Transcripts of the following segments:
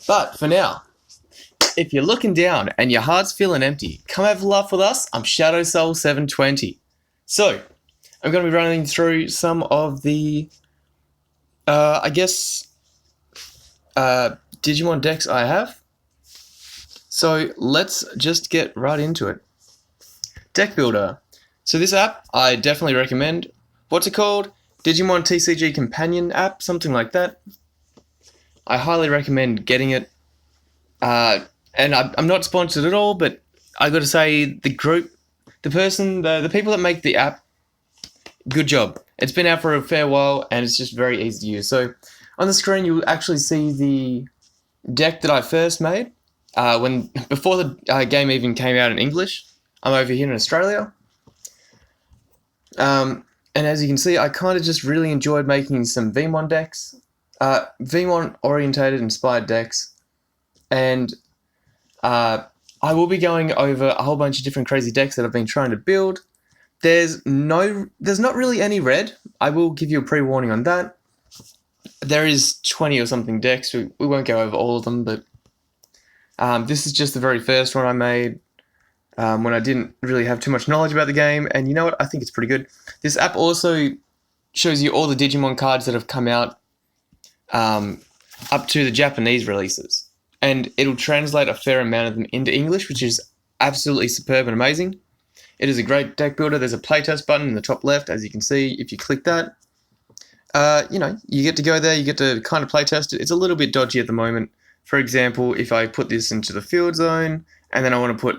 But for now, if you're looking down and your heart's feeling empty, come have a laugh with us. I'm Shadow Soul 720. So, I'm going to be running through some of the, Digimon decks I have. So, let's just get right into it. Deck Builder. So this app, I definitely recommend. What's it called? Digimon TCG Companion app, something like that. I highly recommend getting it. And I'm not sponsored at all, but I got to say, the group, the people that make the app, good job. It's been out for a fair while, and it's just very easy to use. So on the screen, you'll actually see the deck that I first made before the game even came out in English. I'm over here in Australia. And as you can see, I kind of just really enjoyed making some VMon decks, VMon-orientated inspired decks, and I will be going over a whole bunch of different crazy decks that I've been trying to build. There's not really any red. I will give you a pre-warning on that. There is 20 or something decks. We won't go over all of them, but this is just the very first one I made. When I didn't really have too much knowledge about the game, and you know what, I think it's pretty good. This app also shows you all the Digimon cards that have come out up to the Japanese releases, and it'll translate a fair amount of them into English, which is absolutely superb and amazing. It is a great deck builder. There's a playtest button in the top left, as you can see. If you click that, you get to go there, you get to kind of playtest it. It's a little bit dodgy at the moment. For example, if I put this into the field zone, and then I want to put,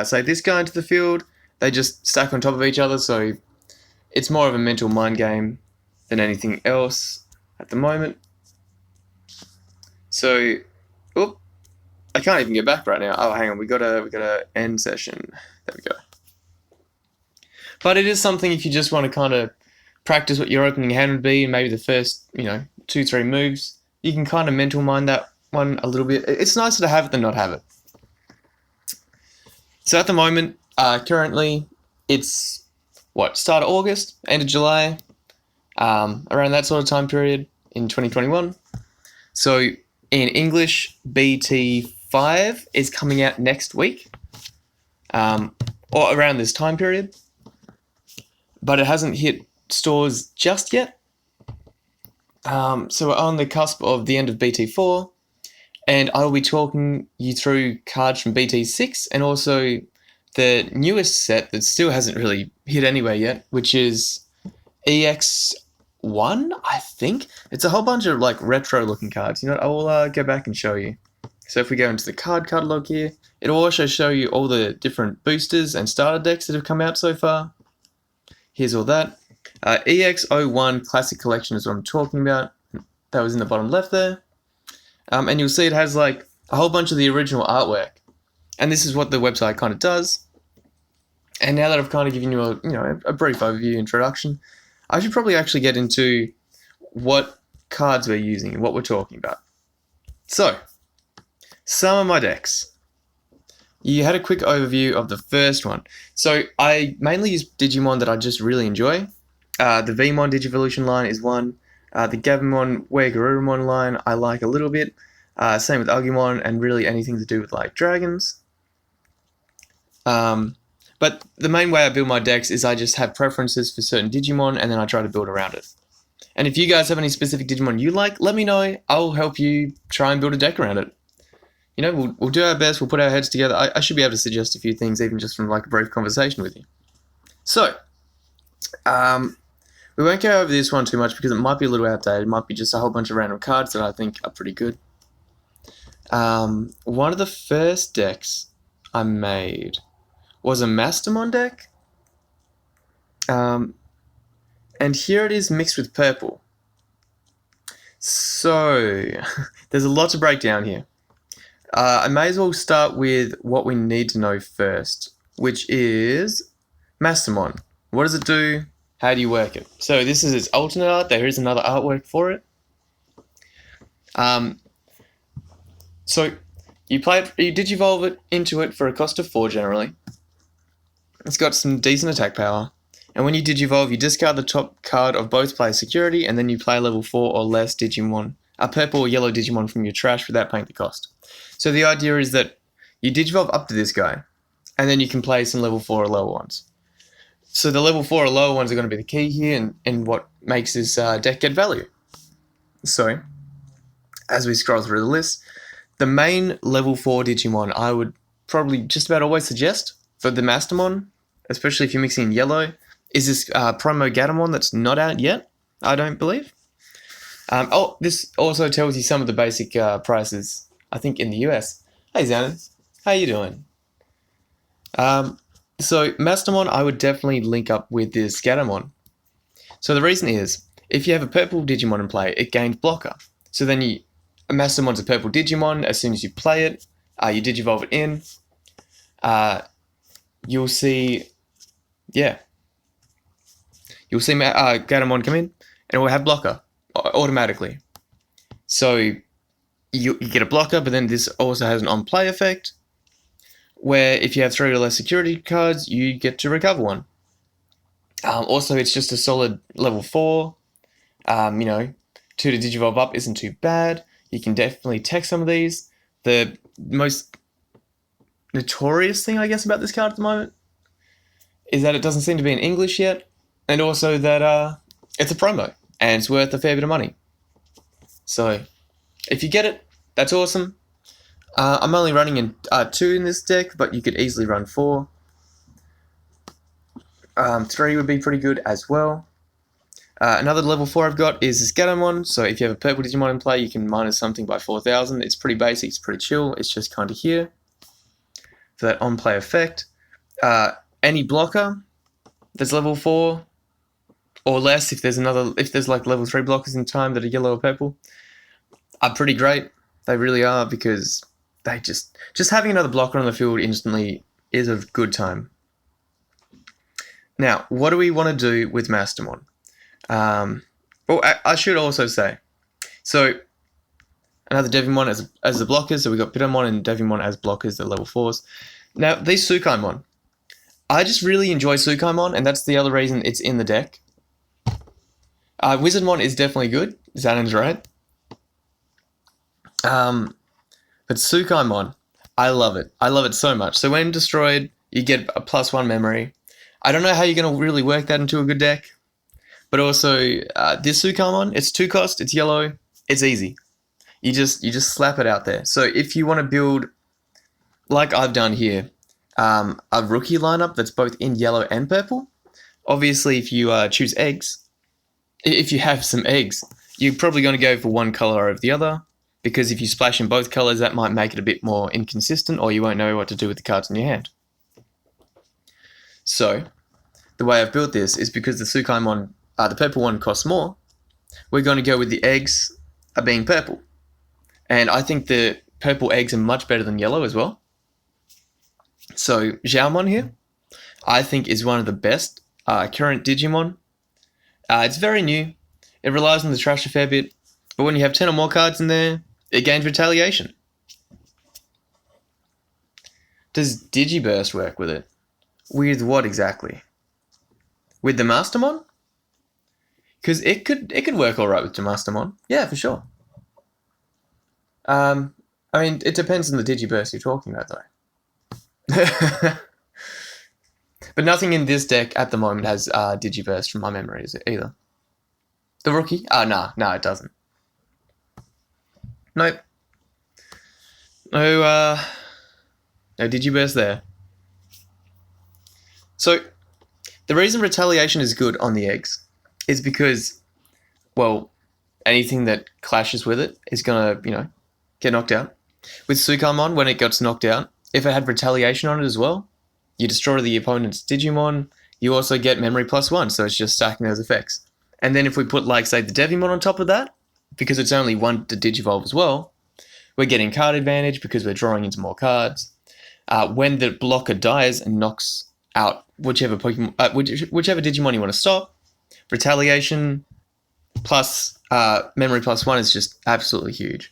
say, this guy into the field, they just stack on top of each other, so it's more of a mental mind game than anything else at the moment. So, I can't even get back right now. Oh, hang on, we got a end session. There we go. But it is something if you just want to kind of practice what your opening hand would be, and maybe the first, 2-3 moves, you can kind of mental mind that one a little bit. It's nicer to have it than not have it. So at the moment, currently, it's, start of August, end of July, around that sort of time period in 2021. So in English, BT5 is coming out next week, or around this time period, but it hasn't hit stores just yet. So we're on the cusp of the end of BT4. And I will be talking you through cards from BT6 and also the newest set that still hasn't really hit anywhere yet, which is EX1, I think. It's a whole bunch of retro-looking cards. You know what? I will go back and show you. So if we go into the card catalog here, it'll also show you all the different boosters and starter decks that have come out so far. Here's all that. EX01 Classic Collection is what I'm talking about. That was in the bottom left there. And you'll see it has a whole bunch of the original artwork, and this is what the website kind of does. And now that I've kind of given you a brief overview introduction, I should probably actually get into what cards we're using and what we're talking about. So, some of my decks. You had a quick overview of the first one. So I mainly use Digimon that I just really enjoy. The VMon Digivolution line is one. The Gabumon Garurumon line I like a little bit. Same with Agumon and really anything to do with dragons. But the main way I build my decks is I just have preferences for certain Digimon and then I try to build around it. And if you guys have any specific Digimon you like, let me know. I'll help you try and build a deck around it. We'll do our best. We'll put our heads together. I should be able to suggest a few things even just from a brief conversation with you. So, we won't go over this one too much because it might be a little outdated. It might be just a whole bunch of random cards that I think are pretty good. One of the first decks I made was a Mastemon deck. And here it is mixed with purple. So, there's a lot to break down here. I may as well start with what we need to know first, which is Mastemon. What does it do? How do you work it? So this is its alternate art. There is another artwork for it. So you digivolve it into it for a cost of 4 generally. It's got some decent attack power. And when you digivolve, you discard the top card of both players' security, and then you play level 4 or less Digimon a purple or yellow Digimon from your trash without paying the cost. So the idea is that you Digivolve up to this guy, and then you can play some level 4 or lower ones. So the level 4 or lower ones are going to be the key here, and what makes this deck get value. So, as we scroll through the list, the main level 4 Digimon I would probably just about always suggest for the Mastemon, especially if you're mixing in yellow, is this promo Gatomon that's not out yet, I don't believe. This also tells you some of the basic prices, I think, in the US. Hey Xanon, how you doing? So Mastemon, I would definitely link up with this Gatomon. So the reason is, if you have a purple Digimon in play, it gains blocker. So then Mastemon's a purple Digimon. As soon as you play it, you Digivolve it in. You'll see Gatomon come in, and it will have blocker automatically. So you get a blocker, but then this also has an on-play effect, where if you have 3 or less security cards, you get to recover one. Also, it's just a solid level 4. 2 to Digivolve up isn't too bad. You can definitely tech some of these. The most notorious thing, I guess, about this card at the moment is that it doesn't seem to be in English yet, and also that it's a promo, and it's worth a fair bit of money. So, if you get it, that's awesome. I'm only running in 2 in this deck, but you could easily run 4. 3 would be pretty good as well. Another level 4 I've got is this Gatomon. So if you have a purple Digimon in play, you can minus something by 4,000. It's pretty basic, it's pretty chill. It's just kind of here for that on-play effect. Any blocker that's level 4 or less, if there's like level 3 blockers in time that are yellow or purple, are pretty great. They really are, because they just having another blocker on the field instantly is a good time. Now, what do we want to do with Mastemon? I should also say, so another Devimon as the blockers. So we got Pitomon and Devimon as blockers, the level 4s. Now, these Sukaimon, I just really enjoy Sukaimon, and that's the other reason it's in the deck. Wizardmon is definitely good. Xanon's right. But Sukaimon, I love it. I love it so much. So when destroyed, you get a +1 memory. I don't know how you're going to really work that into a good deck. But also, this Sukaimon, it's 2 cost, it's yellow, it's easy. You just slap it out there. So if you want to build, like I've done here, a rookie lineup that's both in yellow and purple, obviously if you choose eggs, if you have some eggs, you're probably going to go for one color over the other, because if you splash in both colors, that might make it a bit more inconsistent, or you won't know what to do with the cards in your hand. So, the way I've built this is because the Sukaimon, the purple one costs more, we're going to go with the eggs being purple. And I think the purple eggs are much better than yellow as well. So Xiaomon here, I think, is one of the best current Digimon. It's very new. It relies on the trash a fair bit. But when you have 10 or more cards in there, it gains retaliation. Does Digiburst work with it? With what exactly? With the Mastemon? Because it could work alright with the Mastemon. Yeah, for sure. I mean, it depends on the Digiburst you're talking about, though. But nothing in this deck at the moment has Digiburst from my memory, is it either? The rookie? Nah, it doesn't. Nope. No Digiburst there. So, the reason retaliation is good on the eggs is because, well, anything that clashes with it is gonna, get knocked out. With Sukaimon, when it gets knocked out, if it had retaliation on it as well, you destroy the opponent's Digimon, you also get memory +1, so it's just stacking those effects. And then if we put, like, say, the Devimon on top of that, because it's only one to Digivolve as well, we're getting card advantage because we're drawing into more cards. When the blocker dies and knocks out whichever Digimon you want to stop, retaliation plus memory +1 is just absolutely huge.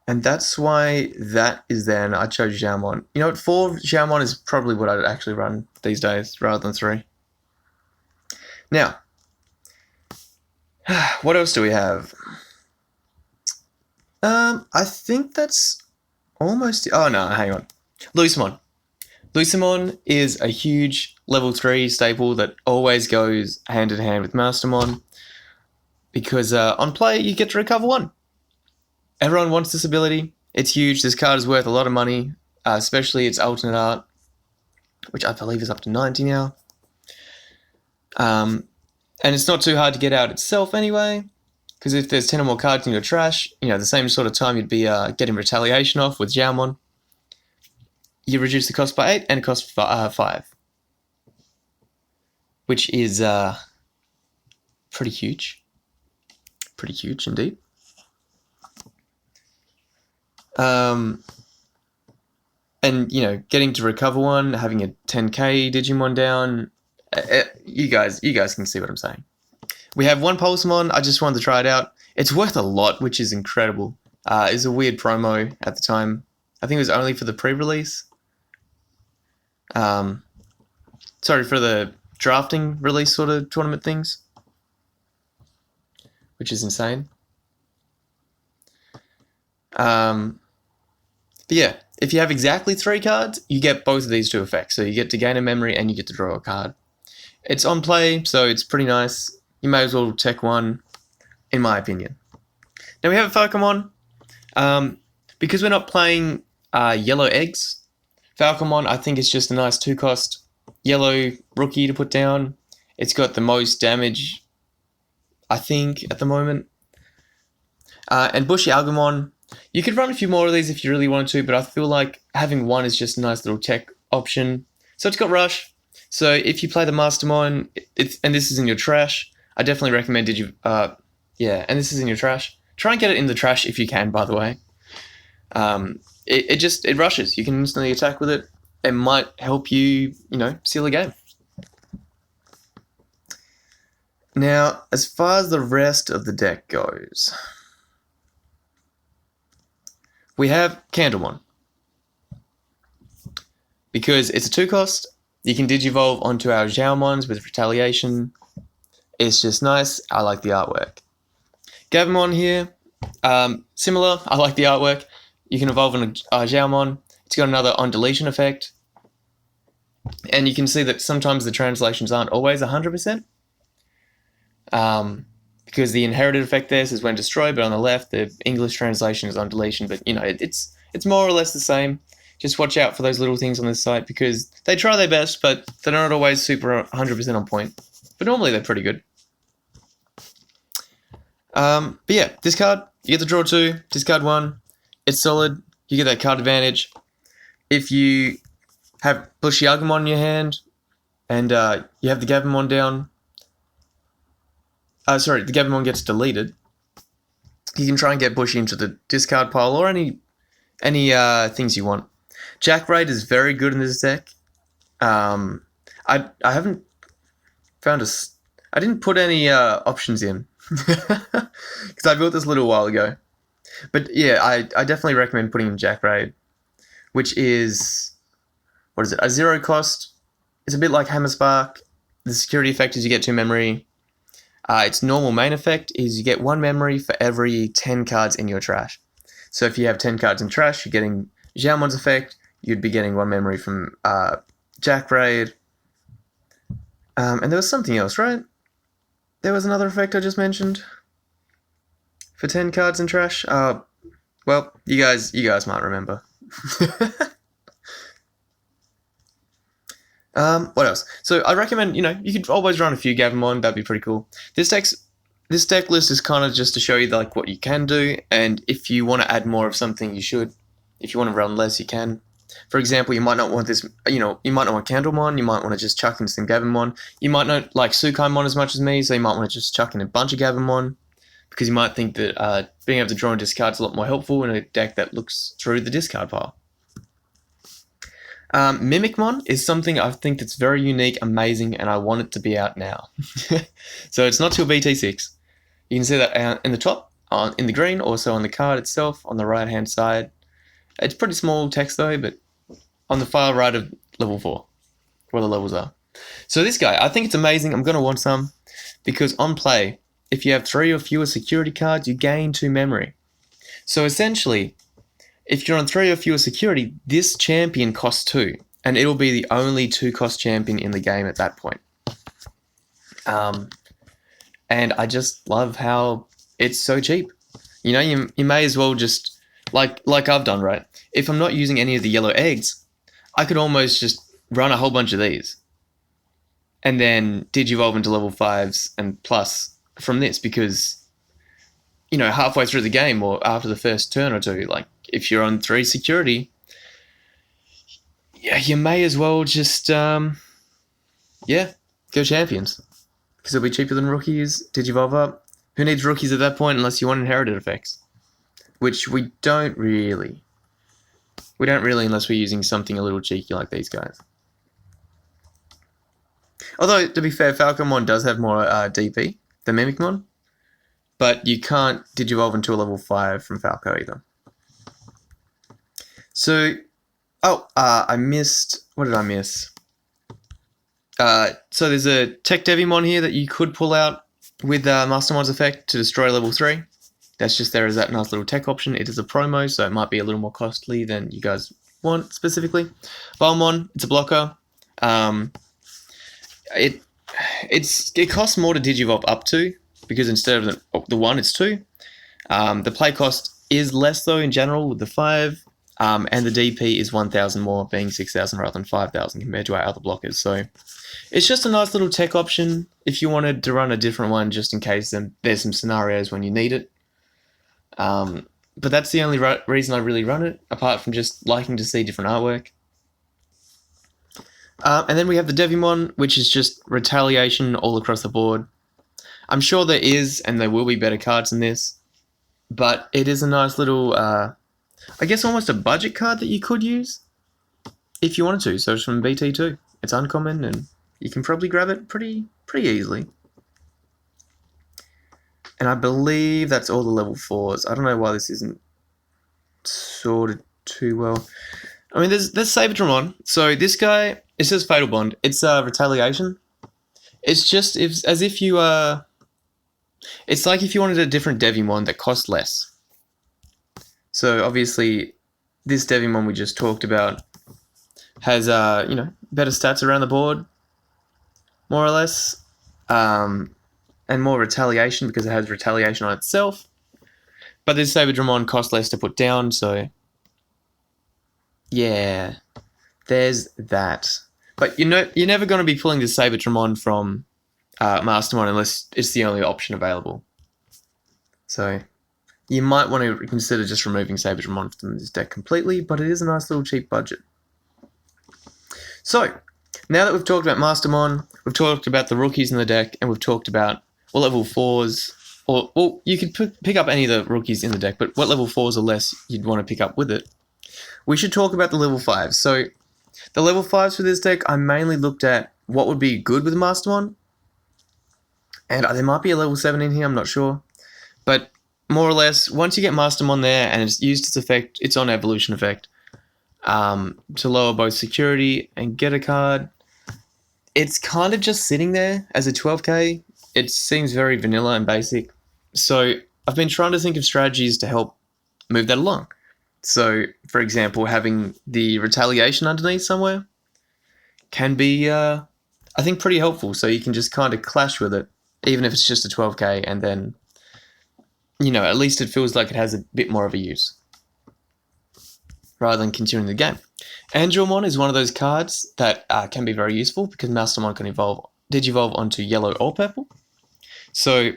And that's why that is there, and I chose Xiaomon. You know what, 4 Xiaomon is probably what I'd actually run these days, rather than 3. Now, What else do we have? I think that's almost... Oh, no, hang on. Lucemon. Lucemon is a huge level 3 staple that always goes hand in hand with Mastemon because on play you get to recover 1. Everyone wants this ability. It's huge. This card is worth a lot of money, especially its alternate art, which I believe is up to 90 now. And it's not too hard to get out itself anyway, because if there's 10 or more cards in your trash, the same sort of time you'd be getting Retaliation off with Digimon. You reduce the cost by 8 and it costs 5, which is pretty huge. Pretty huge indeed. And getting to recover 1, having a 10k Digimon down, you guys can see what I'm saying. We have 1 Pulsemon. I just wanted to try it out. It's worth a lot, which is incredible. It's a weird promo at the time. I think it was only for the pre-release. Sorry, for the drafting release sort of tournament things, which is insane. But yeah, if you have exactly 3 cards, you get both of these 2 effects. So you get to gain a memory and you get to draw a card. It's on play, so it's pretty nice. You may as well tech 1, in my opinion. Now we have a Falcomon. Because we're not playing yellow eggs, Falcomon I think is just a nice 2-cost yellow rookie to put down. It's got the most damage, I think, at the moment. And Bushy Algamon, you could run a few more of these if you really wanted to, but I feel like having 1 is just a nice little tech option. So it's got Rush. So if you play the Mastemon, and this is in your trash, I definitely recommend and this is in your trash. Try and get it in the trash if you can, by the way. It rushes. You can instantly attack with it. It might help you, seal a game. Now, as far as the rest of the deck goes, we have Candlemon. Because it's a 2-cost, you can Digivolve onto our Xiaomons with Retaliation. It's just nice. I like the artwork. Gavamon here, similar. I like the artwork. You can evolve on a Xiaomon. It's got another on deletion effect. And you can see that sometimes the translations aren't always 100%. Because the inherited effect there says when destroyed, but on the left, the English translation is on deletion. But, it's more or less the same. Just watch out for those little things on this site because they try their best, but they're not always super 100% on point. But normally they're pretty good. But yeah, this card, you get to draw 2, discard 1. It's solid. You get that card advantage. If you have Bushy Agumon in your hand and you have the Gavamon down, the Gavamon gets deleted, you can try and get Bushy into the discard pile or any things you want. Jack Raid is very good in this deck. I haven't found I didn't put any options in because I built this a little while ago. But yeah, I definitely recommend putting in Jack Raid, which is, a 0-cost. It's a bit like Hammer Spark. The security effect is you get 2 memory. Its normal main effect is you get 1 memory for every 10 cards in your trash. So if you have 10 cards in trash, you're getting Xiaomon's effect. You'd be getting 1 memory from Jack Raid. And there was something else, right? There was another effect I just mentioned for 10 cards in trash. Well, you guys might remember. What else? So I recommend, you could always run a few Gavamon. That'd be pretty cool. This deck list is kind of just to show you what you can do, and if you want to add more of something, you should. If you want to run less, you can. For example, you might not want this, you might not want Candlemon, you might want to just chuck in some Gavamon. You might not like Sukaimon as much as me, so you might want to just chuck in a bunch of Gavamon, because you might think that being able to draw and discard is a lot more helpful in a deck that looks through the discard pile. Mimicmon is something I think that's very unique, amazing, and I want it to be out now. So it's not till BT6. You can see that in the top, in the green, also on the card itself, on the right-hand side. It's pretty small text though, but on the far right of level 4, where the levels are. So this guy, I think it's amazing. I'm going to want some, because on play, if you have 3 or fewer security cards, you gain 2 memory. So essentially, if you're on 3 or fewer security, this champion costs 2, and it'll be the only 2-cost champion in the game at that point. And I just love how it's so cheap. You know, you may as well just, like I've done, right? If I'm not using any of the yellow eggs, I could almost just run a whole bunch of these and then Digivolve into level 5s and plus from this, because, you know, halfway through the game or after the first turn or two, like, if you're on 3 security, yeah, you may as well just, go champions. Because it'll be cheaper than rookies, Digivolve up. Who needs rookies at that point unless you want inherited effects? Which we don't really. We don't really unless we're using something a little cheeky like these guys. Although, to be fair, Falcomon does have more DP than Mimicmon. But you can't Digivolve into a level 5 from Falco either. So, I missed... What did I miss? So there's a Tech Devimon here that you could pull out with Mastemon's effect to destroy level 3. That's just there as that nice little tech option. It is a promo, so it might be a little more costly than you guys want specifically. Valmon, it's a blocker. It costs more to Digivolve up to, because instead of the 1, it's 2. The play cost is less though in general with the 5. And the DP is 1,000 more, being 6,000 rather than 5,000 compared to our other blockers. So it's just a nice little tech option if you wanted to run a different one just in case there's some scenarios when you need it. But that's the only reason I really run it, apart from just liking to see different artwork. And then we have the Devimon, which is just retaliation all across the board. I'm sure there is, and there will be better cards than this, but it is a nice little... I guess almost a budget card that you could use if you wanted to. So it's from BT2. It's uncommon and you can probably grab it pretty easily. And I believe that's all the level 4s. I don't know why this isn't sorted too well. I mean, there's Saberdramon. So this guy, it says Fatal Bond. It's retaliation. It's just as if you it's like if you wanted a different Devimon that cost less. So obviously, this Devimon we just talked about has better stats around the board, more or less, and more retaliation because it has retaliation on itself. But this Saberdramon costs less to put down, so yeah, there's that. But you're never going to be pulling this Saberdramon from Mastemon unless it's the only option available. So you might want to consider just removing Saberdramon from this deck completely, but it is a nice little cheap budget. So, now that we've talked about Mastemon, we've talked about the rookies in the deck, and we've talked about what level 4s, or you could pick up any of the rookies in the deck, but what level 4s or less you'd want to pick up with it. We should talk about the level 5s. So, the level 5s for this deck, I mainly looked at what would be good with Mastemon, and there might be a level 7 in here, I'm not sure, but more or less, once you get Mastemon there and it's used its effect, its own evolution effect, to lower both security and get a card, it's kind of just sitting there as a 12k. It seems very vanilla and basic. So I've been trying to think of strategies to help move that along. So, for example, having the retaliation underneath somewhere can be, I think, pretty helpful. So you can just kind of clash with it, even if it's just a 12k, and then, at least it feels like it has a bit more of a use, rather than continuing the game. Angelmon is one of those cards that can be very useful because Mastemon can Digivolve onto yellow or purple. So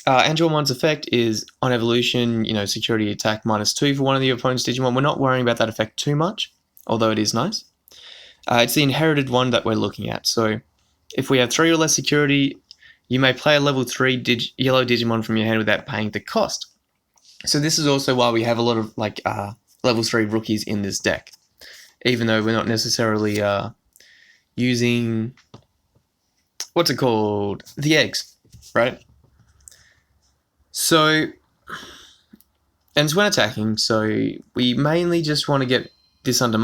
Angelmon's effect is on evolution, security attack -2 for one of the opponent's Digimon. We're not worrying about that effect too much, although it is nice. It's the inherited one that we're looking at. So if we have 3 or less security, you may play a level 3 yellow Digimon from your hand without paying the cost. So this is also why we have a lot of level 3 rookies in this deck, even though we're not necessarily using, what's it called, the eggs, right? So, and it's when attacking, so we mainly just want to get this under